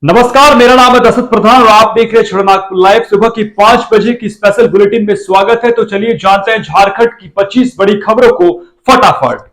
नमस्कार, मेरा नाम है दशरथ प्रधान और आप देख रहे हैं नागपुर लाइव। सुबह की 5 बजे की स्पेशल बुलेटिन में स्वागत है। तो चलिए जानते हैं झारखंड की 25 बड़ी खबरों को फटाफट।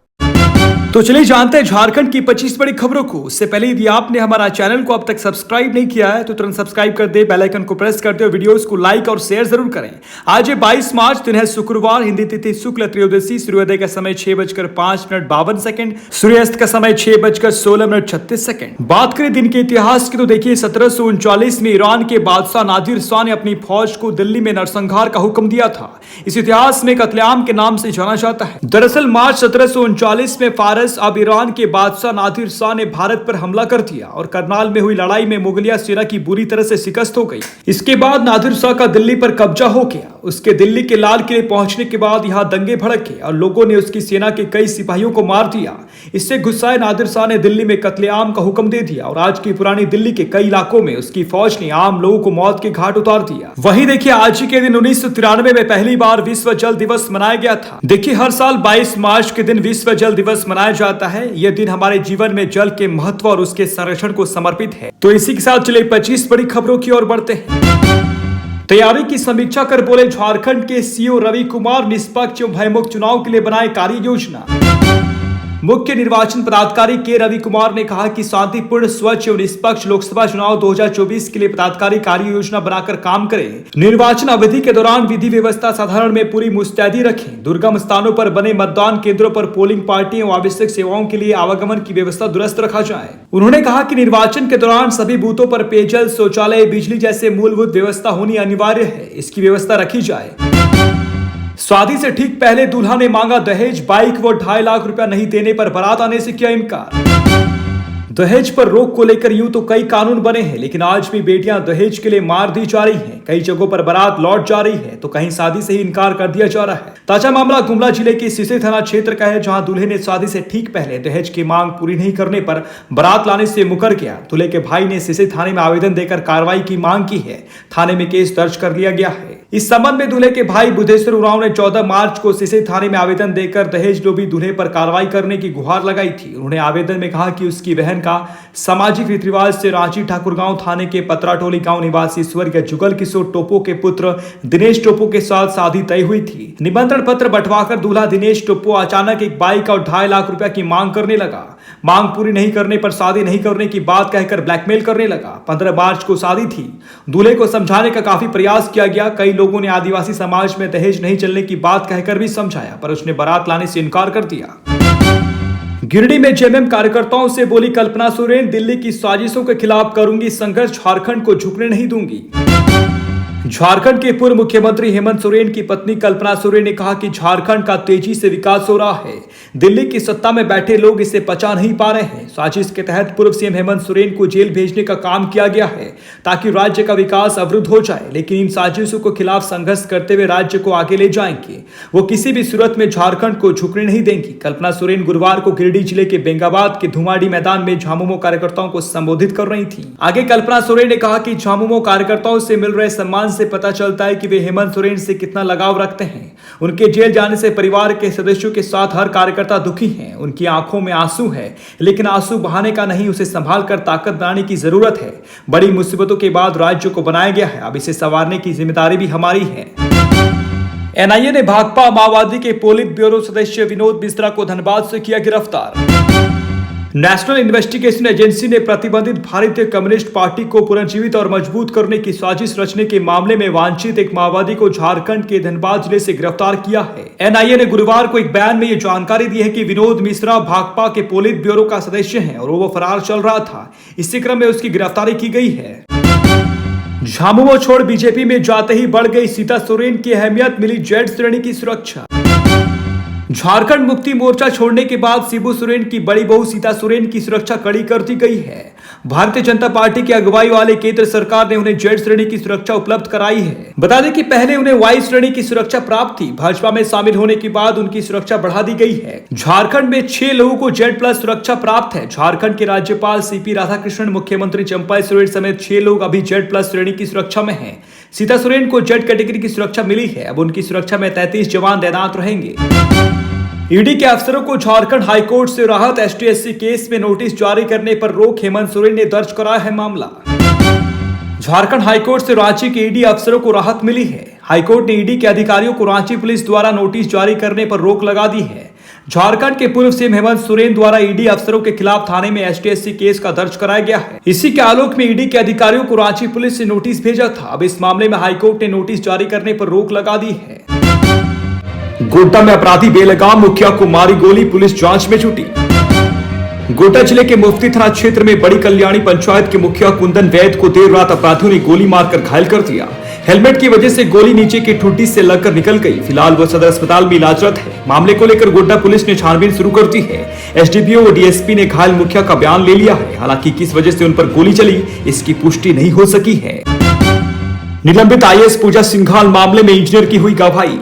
तो चलिए जानते हैं झारखंड की 25 बड़ी खबरों को। उससे पहले यदि आपने हमारा चैनल को अब तक सब्सक्राइब नहीं किया है तो तुरंत सब्सक्राइब कर दे, बेल आइकन को प्रेस कर दे और वीडियोस को लाइक और शेयर जरूर करें। आज है 22 मार्च, दिन है शुक्रवार, हिंदी तिथि शुक्ल त्रयोदशी। सूर्योदय का समय 6:05 सूर्यास्त का समय 6:16 बात करें दिन के इतिहास की तो देखिए 1739 में ईरान के बादशाह नादिर शाह ने अपनी फौज को दिल्ली में नरसंहार का हुक्म दिया था। इस इतिहास में कत्लेआम के नाम से जाना जाता है। दरअसल मार्च 1739 में अब ईरान के बादशाह नादिर शाह ने भारत पर हमला कर दिया और करनाल में हुई लड़ाई में मुगलिया सेना की बुरी तरह से शिकस्त हो गई। इसके बाद नादिर शाह का दिल्ली पर कब्जा हो गया। उसके दिल्ली के लाल किले पहुंचने के बाद यहां दंगे भड़के और लोगों ने उसकी सेना के कई सिपाहियों को मार दिया। इससे गुस्साए नादिर शाह ने दिल्ली में कत्लेआम का हुक्म दे दिया और आज की पुरानी दिल्ली के कई इलाकों में उसकी फौज ने आम लोगों को मौत के घाट उतार दिया। वहीं देखिए आज ही के दिन 1993 में पहली बार विश्व जल दिवस मनाया गया था। देखिए हर साल 22 मार्च के दिन विश्व जल दिवस मनाया जाता है। यह दिन हमारे जीवन में जल के महत्व और उसके संरक्षण को समर्पित है। तो इसी के साथ चलिए 25 बड़ी खबरों की ओर बढ़ते हैं। तैयारी की समीक्षा कर बोले झारखंड के सीओ रवि कुमार, निष्पक्ष एवं भयमुक्त चुनाव के लिए बनाए कार्य योजना। मुख्य निर्वाचन पदाधिकारी के रवि कुमार ने कहा कि शांतिपूर्ण, स्वच्छ एवं निष्पक्ष लोकसभा चुनाव 2024 के लिए पदाधिकारी कार्य योजना बनाकर काम करें। निर्वाचन अवधि के दौरान विधि व्यवस्था साधारण में पूरी मुस्तैदी रखें। दुर्गम स्थानों पर बने मतदान केंद्रों पर पोलिंग पार्टियों एवं आवश्यक सेवाओं के लिए आवागमन की व्यवस्था दुरुस्त रखा जाए। उन्होंने कहा कि निर्वाचन के दौरान सभी बूथों पर पेयजल, शौचालय, बिजली जैसे मूलभूत व्यवस्था होनी अनिवार्य है। इसकी व्यवस्था रखी जाए। शादी से ठीक पहले दूल्हा ने मांगा दहेज, बाइक व 2.5 लाख रुपया नहीं देने पर बारात आने से किया इनकार। दहेज पर रोक को लेकर यूं तो कई कानून बने हैं, लेकिन आज भी बेटियां दहेज के लिए मार दी जा रही हैं। कई जगहों पर बारात लौट जा रही है तो कहीं शादी से ही इनकार कर दिया जा रहा है। ताजा मामला गुमला जिले के सिसे थाना क्षेत्र का है, जहां दूल्हे ने शादी से ठीक पहले दहेज की मांग पूरी नहीं करने पर बारात लाने से मुकर गया। दूल्हे के भाई ने सिसे थाने में आवेदन देकर कार्रवाई की मांग की है। थाने में केस दर्ज कर लिया गया है। इस संबंध में दूल्हे के भाई बुद्धेश्वर उरांव ने 14 मार्च को सिसे थाने में आवेदन देकर दहेज लोभी दूल्हे पर कार्रवाई करने की गुहार लगाई थी। उन्होंने आवेदन में कहा कि उसकी बहन का सामाजिक रीति रिवाज से रांची ठाकुरगांव थाने के पतराटोली गांव निवासी स्वर्गीय जुगल किशोर टोपो के पुत्र दिनेश टोपो के साथ शादी तय हुई थी। निमंत्रण पत्र बंटवाकर दूल्हा दिनेश टोपो अचानक एक बाइक और 2.5 लाख रुपया की मांग करने लगा। मांग पूरी नहीं करने पर शादी नहीं करने की बात कहकर ब्लैकमेल करने लगा। 15 मार्च को शादी थी। दूल्हे को समझाने का काफी प्रयास किया गया। कई लोगों ने आदिवासी समाज में दहेज नहीं चलने की बात कहकर भी समझाया, पर उसने बारात लाने से इनकार कर दिया। गिरिडीह में जेएमएम कार्यकर्ताओं से बोली कल्पना सोरेन, दिल्ली की साजिशों के खिलाफ करूंगी संघर्ष, झारखंड को झुकने नहीं दूंगी। झारखंड के पूर्व मुख्यमंत्री हेमंत सोरेन की पत्नी कल्पना सोरेन ने कहा कि झारखंड का तेजी से विकास हो रहा है। दिल्ली की सत्ता में बैठे लोग इसे पचा नहीं पा रहे हैं। साजिश के तहत पूर्व सीएम हेमंत सोरेन को जेल भेजने का काम किया गया है ताकि राज्य का विकास अवरुद्ध हो जाए, लेकिन इन साजिशों के खिलाफ संघर्ष करते हुए राज्य को आगे ले जाएंगे। वो किसी भी सूरत में झारखंड को झुकने नहीं देंगी। कल्पना सोरेन गुरुवार को गिरिडीह जिले के बेंगाबाद के धुमाडी मैदान में झामुमो कार्यकर्ताओं को संबोधित कर रही थी। आगे कल्पना सोरेन ने कहा कि झामुमो कार्यकर्ताओं से मिल रहे सम्मान से पता चलता है कि वे हेमंत सोरेन से कितना लगाव रखते हैं। उनके जेल जाने से परिवार के सदस्यों के साथ हर कार्यकर्ता दुखी है। उनकी आंखों में आंसू है, लेकिन आंसू बहाने का नहीं, उसे संभाल कर ताकत बनाने की जरूरत है। बड़ी मुसीबतों के बाद राज्य को बनाया गया है, अब इसे संवारने की जिम्मेदारी भी हमारी है। एनआईए ने भाकपा माओवादी के पोलित ब्यूरो सदस्य विनोद मिश्रा को धनबाद से किया गिरफ्तार। नेशनल इन्वेस्टिगेशन एजेंसी ने प्रतिबंधित भारतीय कम्युनिस्ट पार्टी को पुनर्जीवित और मजबूत करने की साजिश रचने के मामले में वांछित एक माओवादी को झारखंड के धनबाद जिले से गिरफ्तार किया है। एनआईए ने गुरुवार को एक बयान में यह जानकारी दी है कि विनोद मिश्रा भाकपा के पोलित ब्यूरो का सदस्य है और वो फरार चल रहा था। इसी क्रम में उसकी गिरफ्तारी की गई है। झामुमो छोड़ बीजेपी में जाते ही बढ़ गई सीता सोरेन की अहमियत, मिली जेड श्रेणी की सुरक्षा। झारखंड मुक्ति मोर्चा छोड़ने के बाद शिबू सोरेन की बड़ी बहू सीता सोरेन की सुरक्षा कड़ी कर दी गई है। भारतीय जनता पार्टी की अगुवाई वाले केंद्र सरकार ने उन्हें जेड श्रेणी की सुरक्षा उपलब्ध कराई है। बता दें कि पहले उन्हें वाई श्रेणी की सुरक्षा प्राप्त थी। भाजपा में शामिल होने के बाद उनकी सुरक्षा बढ़ा दी गई है। झारखंड में 6 लोगों को जेड प्लस सुरक्षा प्राप्त है। झारखंड के राज्यपाल सीपी राधाकृष्णन, मुख्यमंत्री चंपा सोरेन समेत 6 लोग अभी जेड प्लस श्रेणी की सुरक्षा में हैं। सीता सोरेन को जेड कैटेगरी की सुरक्षा मिली है। अब उनकी सुरक्षा में 33 जवान तैनात रहेंगे। ईडी के अफसरों को झारखंड हाईकोर्ट से राहत, एसटी/एससी केस में नोटिस जारी करने पर रोक, हेमंत सोरेन ने दर्ज कराया है मामला। झारखंड हाईकोर्ट से रांची के ईडी अफसरों को राहत मिली है। हाईकोर्ट ने ईडी के अधिकारियों को रांची पुलिस द्वारा नोटिस जारी करने पर रोक लगा दी है। झारखंड के पूर्व सीएम हेमंत सोरेन द्वारा ईडी अफसरों के खिलाफ थाने में एसटीएससी केस का दर्ज कराया गया है। इसी के आलोक में ईडी के अधिकारियों को रांची पुलिस से नोटिस भेजा था। अब इस मामले में हाईकोर्ट ने नोटिस जारी करने पर रोक लगा दी है। गोड्डा में अपराधी बेलगाम मुखिया को मारी गोली, पुलिस जांच में जुटी। गोड्डा जिले के मुफ्ती थाना क्षेत्र में बड़ी कल्याणी पंचायत के मुखिया कुंदन वैद को देर रात अपराधियों ने गोली मारकर घायल कर दिया। हेलमेट की वजह से गोली नीचे की ठुड्डी से लगकर निकल गई। फिलहाल वो सदर अस्पताल में इलाजरत है। मामले को लेकर गोड्डा पुलिस ने छानबीन शुरू कर दी है। एसडीपीओ और डीएसपी ने घायल मुखिया का बयान ले लिया है। हालांकि किस वजह से उन पर गोली चली, इसकी पुष्टि नहीं हो सकी है। निलंबित आईएएस पूजा सिंघाल मामले में इंजीनियर की हुई गवाही।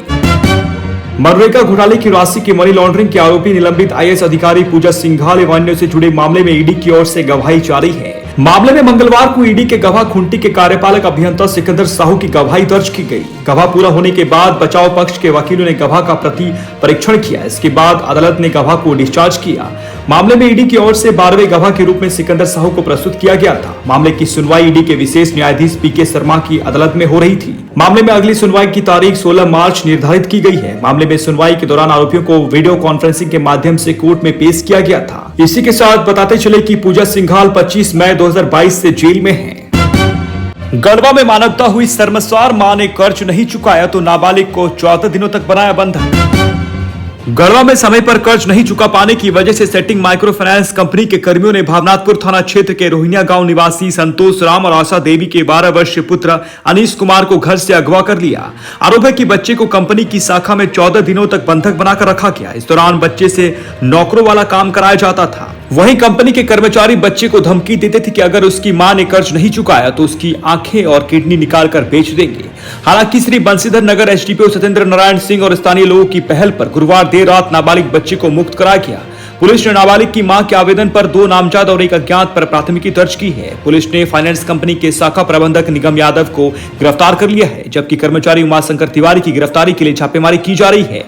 मनरेगा घोटाले की राशि की मनी लॉन्ड्रिंग के आरोपी निलंबित आईएएस अधिकारी पूजा सिंघाल एवं अन्य से जुड़े मामले में ईडी की ओर से गवाही जारी है। मामले में मंगलवार को ईडी के गवाह खुंटी के कार्यपालक अभियंता सिकंदर साहू की गवाही दर्ज की गई। गवाह पूरा होने के बाद बचाव पक्ष के वकीलों ने गवाह का प्रति परीक्षण किया। इसके बाद अदालत ने गवाह को डिस्चार्ज किया। मामले में ईडी की ओर से 12वें गवाह के रूप में सिकंदर साहू को प्रस्तुत किया गया था। मामले की सुनवाई ईडी के विशेष न्यायाधीश पीके शर्मा की अदालत में हो रही थी। मामले में अगली सुनवाई की तारीख 16 मार्च निर्धारित की गई है। मामले में सुनवाई के दौरान आरोपियों को वीडियो कॉन्फ्रेंसिंग के माध्यम से कोर्ट में पेश किया गया था। इसी के साथ बताते चले कि पूजा सिंघाल 25 मई 2022 से जेल में है। गढ़वा में मानवता हुई शर्मसार, मां ने कर्ज नहीं चुकाया तो नाबालिग को 14 दिनों तक बनाया बंधक। गढ़वा में समय पर कर्ज नहीं चुका पाने की वजह से सेटिंग माइक्रो फाइनेंस कंपनी के कर्मियों ने भावनाथपुर थाना क्षेत्र के रोहिणिया गांव निवासी संतोष राम और आशा देवी के 12 वर्षीय पुत्र अनीश कुमार को घर से अगवा कर लिया। आरोप है कि बच्चे को कंपनी की शाखा में 14 दिनों तक बंधक बनाकर रखा गया। इस दौरान बच्चे से नौकरों वाला काम कराया जाता था। वहीं कंपनी के कर्मचारी बच्चे को धमकी देते थे कि अगर उसकी मां ने कर्ज नहीं चुकाया तो उसकी आंखें और किडनी निकाल कर बेच देंगे। हालांकि श्री बंशीधर नगर एसडीपीओ सत्येंद्र नारायण सिंह और स्थानीय लोगों की पहल पर गुरुवार देर रात नाबालिग बच्चे को मुक्त कराया गया। पुलिस ने नाबालिग की मां के आवेदन पर 2 नामजद और एक अज्ञात पर प्राथमिकी दर्ज की है। पुलिस ने फाइनेंस कंपनी के शाखा प्रबंधक निगम यादव को गिरफ्तार कर लिया है, जबकि कर्मचारी उमाशंकर तिवारी की गिरफ्तारी के लिए छापेमारी की जा रही है।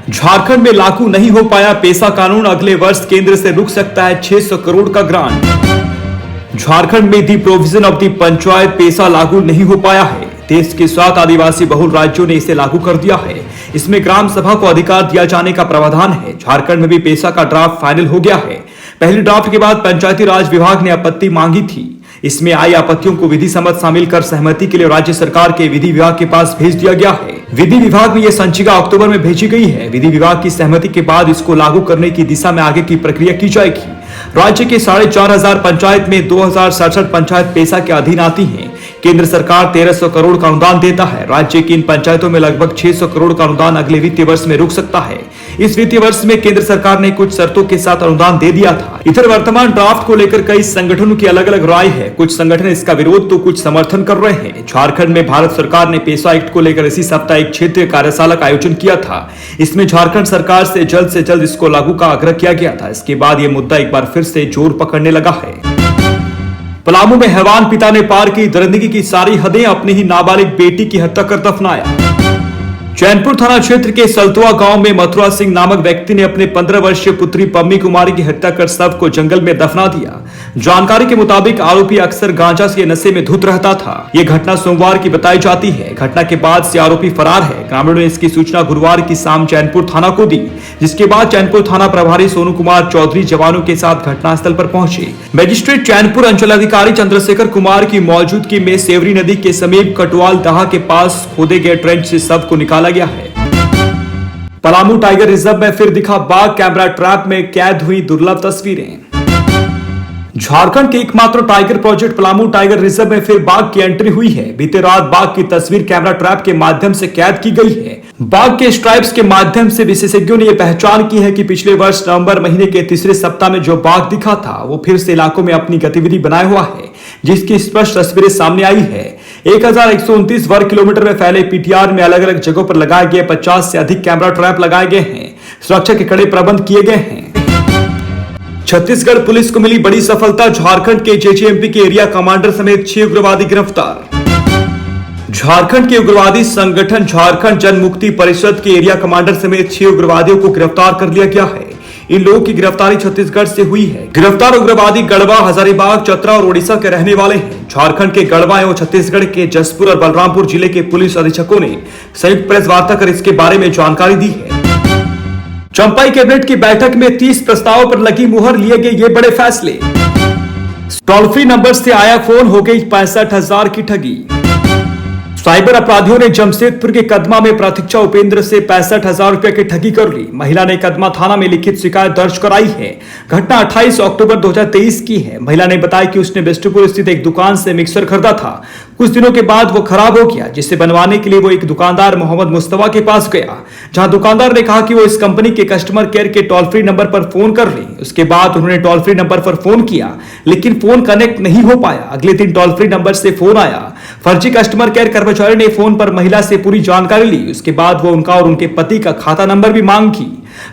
झारखंड में लागू नहीं हो पाया पेसा कानून, अगले वर्ष केंद्र से रुक सकता है 600 करोड़ का ग्रांट। झारखंड में the provision of the panchayat PESA लागू नहीं हो पाया है। देश के 7 आदिवासी बहुल राज्यों ने इसे लागू कर दिया है। इसमें ग्राम सभा को अधिकार दिया जाने का प्रावधान है। झारखंड में भी पेसा का ड्राफ्ट फाइनल हो गया है। पहले ड्राफ्ट के बाद पंचायती राज विभाग ने आपत्ति मांगी थी। इसमें आई आपत्तियों को विधि सम्मत शामिल कर सहमति के लिए राज्य सरकार के विधि विभाग के पास भेज दिया गया है। विधि विभाग में यह संचिका अक्टूबर में भेजी गई है। विधि विभाग की सहमति के बाद इसको लागू करने की दिशा में आगे की प्रक्रिया की जाएगी। राज्य के 4500 पंचायत में 2067 पंचायत पेसा के अधीन आती हैं। केंद्र सरकार 1300 करोड़ का अनुदान देता है। राज्य की इन पंचायतों में लगभग 600 करोड़ का अनुदान अगले वित्तीय वर्ष में रुक सकता है। इस वित्तीय वर्ष में केंद्र सरकार ने कुछ शर्तों के साथ अनुदान दे दिया था। इधर वर्तमान ड्राफ्ट को लेकर कई संगठनों की अलग अलग राय है। कुछ संगठन इसका विरोध तो कुछ समर्थन कर रहे हैं। झारखंड में भारत सरकार ने पेसा एक्ट को लेकर इसी सप्ताह एक क्षेत्रीय कार्यशाला का आयोजन किया था। इसमें झारखंड सरकार से जल्द इसको लागू का आग्रह किया गया था। इसके बाद यह मुद्दा एक बार फिर से जोर पकड़ने लगा है। पलामू में हैवान पिता ने पार की जिंदगी की सारी हदें, अपनी ही नाबालिग बेटी की हत्या कर दफनाया। चैनपुर थाना क्षेत्र के सलतुआ गांव में मथुरा सिंह नामक व्यक्ति ने अपने 15 वर्षीय पुत्री पम्मी कुमारी की हत्या कर शव को जंगल में दफना दिया। जानकारी के मुताबिक आरोपी अक्सर गांजा के नशे में धुत रहता था। यह घटना सोमवार की बताई जाती है। घटना के बाद से आरोपी फरार है। ग्रामीणों ने इसकी सूचना गुरुवार की शाम चैनपुर थाना को दी, जिसके बाद चैनपुर थाना प्रभारी सोनू कुमार चौधरी जवानों के साथ घटनास्थल पर पहुंचे। मजिस्ट्रेट चैनपुर अंचल अधिकारी चंद्रशेखर कुमार की मौजूदगी में सेवरी नदी के समीप कटवाल दहा के पास खोदे गए ट्रेंच से शव को निकाला गया है। पलामू टाइगर रिजर्व में फिर दिखा बाघ, कैमरा ट्रैप में कैद हुई दुर्लभ तस्वीरें। झारखंड के एकमात्र tiger project Palamu tiger reserve में फिर बाघ की एंट्री हुई है। बीते रात बाघ की तस्वीर कैमरा ट्रैप के माध्यम से कैद की गई है। बाघ के स्ट्राइप्स के माध्यम से विशेषज्ञों ने यह पहचान की है कि पिछले वर्ष नवंबर महीने के तीसरे सप्ताह में जो बाघ दिखा था वो फिर से इलाकों में अपनी गतिविधि बनाए हुआ है, जिसकी स्पष्ट तस्वीरें सामने आई है। 1129 वर्ग किलोमीटर में फैले पीटीआर में अलग अलग जगहों पर लगाए गए 50 से अधिक कैमरा ट्रैप लगाए गए हैं। सुरक्षा के कड़े प्रबंध किए गए हैं। छत्तीसगढ़ पुलिस को मिली बड़ी सफलता, झारखंड के जेजेएमपी के एरिया कमांडर समेत 6 उग्रवादी गिरफ्तार। झारखंड के उग्रवादी संगठन झारखंड जन मुक्ति परिषद के एरिया कमांडर समेत 6 उग्रवादियों को गिरफ्तार कर लिया गया है। इन लोगों की गिरफ्तारी छत्तीसगढ़ से हुई है। गिरफ्तार उग्रवादी गढ़वा, हजारीबाग, चतरा और ओडिशा के रहने वाले हैं। झारखंड के गढ़वा एवं छत्तीसगढ़ के जसपुर और बलरामपुर जिले के पुलिस अधीक्षकों ने संयुक्त प्रेस वार्ता कर इसके बारे में जानकारी दी है। चंपाई कैबिनेट की बैठक में 30 प्रस्तावों पर लगी मुहर, लिए गए ये बड़े फैसले। टोल फ्री नंबर से आया फोन, हो गई 65,000 की ठगी। साइबर अपराधियों ने जमशेदपुर के कदमा में प्रतीक्षा उपेंद्र से 65,000 रुपए की ठगी कर ली। महिला ने कदमा थाना में लिखित शिकायत दर्ज कराई है। घटना 28 अक्टूबर 2023 की है। महिला ने बताया कि उसने बिष्टुपुर स्थित एक दुकान से मिक्सर खरीदा था। कुछ दिनों के बाद वो खराब हो गया, जिसे बनवाने के लिए वो एक दुकानदार मोहम्मद मुस्तफा के पास गया, जहां दुकानदार ने कहा कि वो इस कंपनी के कस्टमर केयर के टोल फ्री नंबर पर फोन कर ले। उसके बाद उन्होंने टोल फ्री नंबर पर फोन किया, लेकिन फोन कनेक्ट नहीं हो पाया। अगले दिन टोल फ्री नंबर से फोन आया। फर्जी कस्टमर केयर कर्मचारी ने फोन पर महिला से पूरी जानकारी ली। उसके बाद वो उनका और उनके पति का खाता नंबर भी मांगी।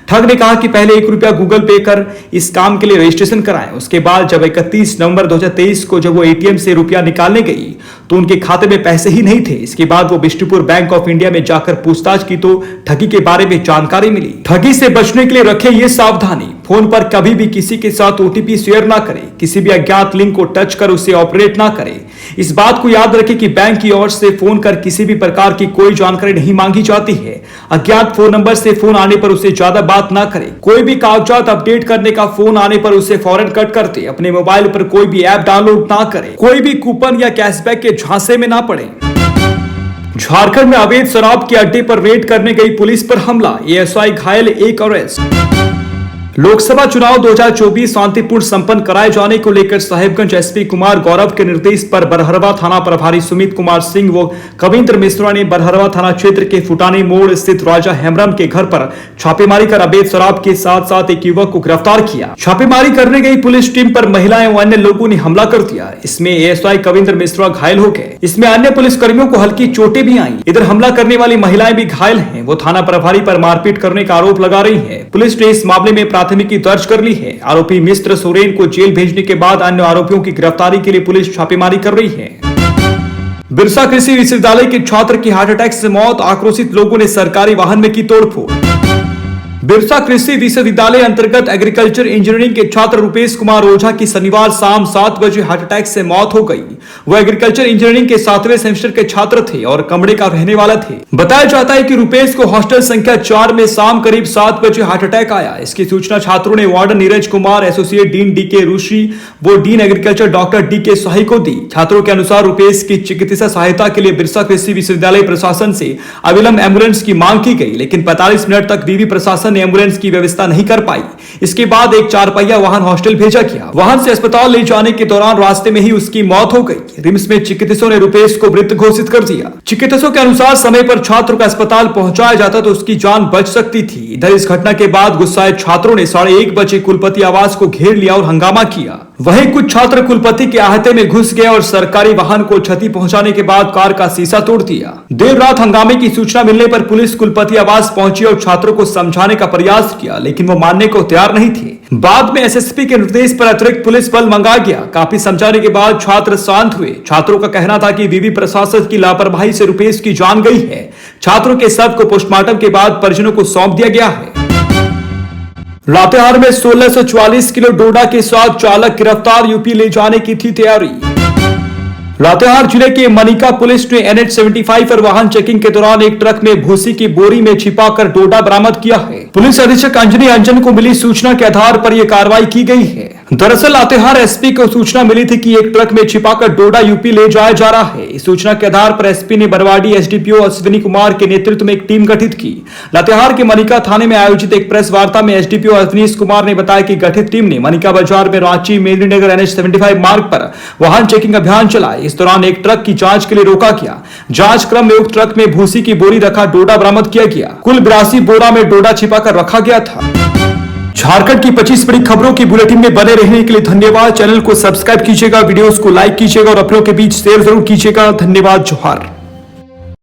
ठग ने कहा कि पहले 1 रुपया गूगल पे कर इस काम के लिए रजिस्ट्रेशन कराएं। उसके बाद जब 31 नवंबर 2023 को जब वो एटीएम से रुपया निकालने गई तो उनके खाते में पैसे ही नहीं थे। इसके बाद वो बिष्टुपुर बैंक ऑफ इंडिया में जाकर पूछताछ की तो ठगी के बारे में जानकारी मिली। ठगी से बचने के लिए रखें ये सावधानी, फोन पर कभी भी किसी के साथ ओटीपी शेयर ना करें, किसी भी अज्ञात लिंक को टच कर उसे ऑपरेट ना करें। इस बात को याद रखें कि बैंक की ओर से फोन कर किसी भी प्रकार की कोई जानकारी नहीं मांगी जाती है। अज्ञात फोन नंबर से फोन आने पर उसे ज्यादा बात ना करें। कोई भी कागजात अपडेट करने का फोन आने पर उसे फौरन कट कर दे। अपने मोबाइल पर कोई भी ऐप डाउनलोड ना करें। कोई भी कूपन या कैशबैक के झांसे में ना पड़े। झारखंड में अवैध शराब के अड्डे पर रेड करने गई पुलिस पर हमला, एएसआई घायल, 1 अरेस्ट। लोकसभा चुनाव 2024 शांतिपूर्ण संपन्न कराए जाने को लेकर साहिबगंज एसपी कुमार गौरव के निर्देश पर बरहरवा थाना प्रभारी सुमित कुमार सिंह व कविंद्र मिश्रा ने बरहरवा थाना क्षेत्र के फुटानी मोड़ स्थित राजा हेमरम के घर पर छापेमारी कर अवैध शराब के साथ साथ एक युवक को गिरफ्तार किया। छापेमारी करने गई पुलिस टीम पर महिलाएं व अन्य लोगों ने हमला कर दिया। इसमें एएसआई कविंद्र मिश्रा घायल हो गए। इसमें अन्य पुलिसकर्मियों को हल्की चोटें भी आई। इधर हमला करने वाली महिलाएं भी घायल हैं। वो थाना प्रभारी पर मारपीट करने का आरोप लगा रही है। पुलिस ने इस मामले में प्राथमिकी दर्ज कर ली है। आरोपी मिस्टर सोरेन को जेल भेजने के बाद अन्य आरोपियों की गिरफ्तारी के लिए पुलिस छापेमारी कर रही है। बिरसा कृषि विश्वविद्यालय के छात्र की हार्ट अटैक से मौत, आक्रोशित लोगों ने सरकारी वाहन में की तोड़फोड़। बिरसा कृषि विश्वविद्यालय अंतर्गत एग्रीकल्चर इंजीनियरिंग के छात्र रुपेश कुमार ओझा की शनिवार शाम 7 बजे हार्ट अटैक से मौत हो गई। वह एग्रीकल्चर इंजीनियरिंग के 7वें सेमेस्टर के छात्र थे और कमरे का रहने वाला थे। बताया जाता है कि रुपेश को हॉस्टल संख्या 4 में शाम करीब 7 बजे हार्ट अटैक आया। इसकी सूचना छात्रों ने warden Neeraj Kumar, associate dean DK Rishi व dean agriculture doctor DK Shahi को दी। छात्रों के अनुसार रुपेश की चिकित्सा सहायता के लिए बिरसा कृषि विश्वविद्यालय प्रशासन से अविलंब एम्बुलेंस की मांग की गई, लेकिन 45 मिनट तक बीवी प्रशासन एम्बुलेंस की व्यवस्था नहीं कर पाई। इसके बाद एक 4 पहिया वाहन हॉस्टल भेजा गया। वाहन से अस्पताल ले जाने के दौरान रास्ते में ही उसकी मौत हो गई। रिम्स में चिकित्सकों ने रुपेश को मृत घोषित कर दिया। चिकित्सकों के अनुसार समय पर छात्र को अस्पताल पहुंचाया जाता तो उसकी जान बच सकती थी। इधर इस घटना के बाद गुस्साए छात्रों ने 1:30 बजे कुलपति आवास को घेर लिया और हंगामा किया। वहीं कुछ छात्र कुलपति के आहते में घुस गए और सरकारी वाहन को क्षति पहुंचाने के बाद कार का शीशा तोड़ दिया। देर रात हंगामे की सूचना मिलने पर पुलिस कुलपति आवास पहुंची और छात्रों को समझाने का प्रयास किया, लेकिन वो मानने को तैयार नहीं थे। बाद में एसएसपी के निर्देश पर अतिरिक्त पुलिस बल मंगा गया। काफी समझाने के बाद छात्र शांत हुए। छात्रों का कहना था कि विवि प्रशासन की लापरवाही से रुपेश की जान गई है। छात्रों के शव को पोस्टमार्टम के बाद परिजनों को सौंप दिया गया है। लातेहार में 1644 किलो डोडा के साथ चालक गिरफ्तार, यूपी ले जाने की थी तैयारी। लातेहार जिले के मनिका पुलिस ने NH 75 पर वाहन चेकिंग के दौरान एक ट्रक में भूसी की बोरी में छिपाकर डोडा बरामद किया है। पुलिस अधीक्षक अंजनी अंजन को मिली सूचना के आधार पर यह कार्रवाई की गई है। दरअसल लातेहार एसपी को सूचना मिली थी कि एक ट्रक में छिपाकर डोडा यूपी ले जाया जा रहा है। इस सूचना के आधार पर एसपी ने बरवाडी एसडीपीओ अश्विनी कुमार के नेतृत्व में एक टीम गठित की। लातेहार के मनिका थाने में आयोजित एक प्रेस वार्ता में एसडीपीओ अवनीश कुमार ने बताया कि गठित टीम ने मनिका बाजार में रांची मेदिनीनगर NH 75 मार्ग पर वाहन चेकिंग अभियान चलाए। इस दौरान एक ट्रक की जांच के लिए रोका गया। जांच क्रम में उक्त ट्रक में भूसी की बोरी रखा डोडा बरामद किया गया। कुल 82 बोरा में डोडा छिपाकर रखा गया था। झारखंड की 25 बड़ी खबरों की बुलेटिन में बने रहने के लिए धन्यवाद। चैनल को सब्सक्राइब कीजिएगा, वीडियोस को लाइक कीजिएगा और अपनों के बीच शेयर जरूर कीजिएगा। धन्यवाद। जोहार।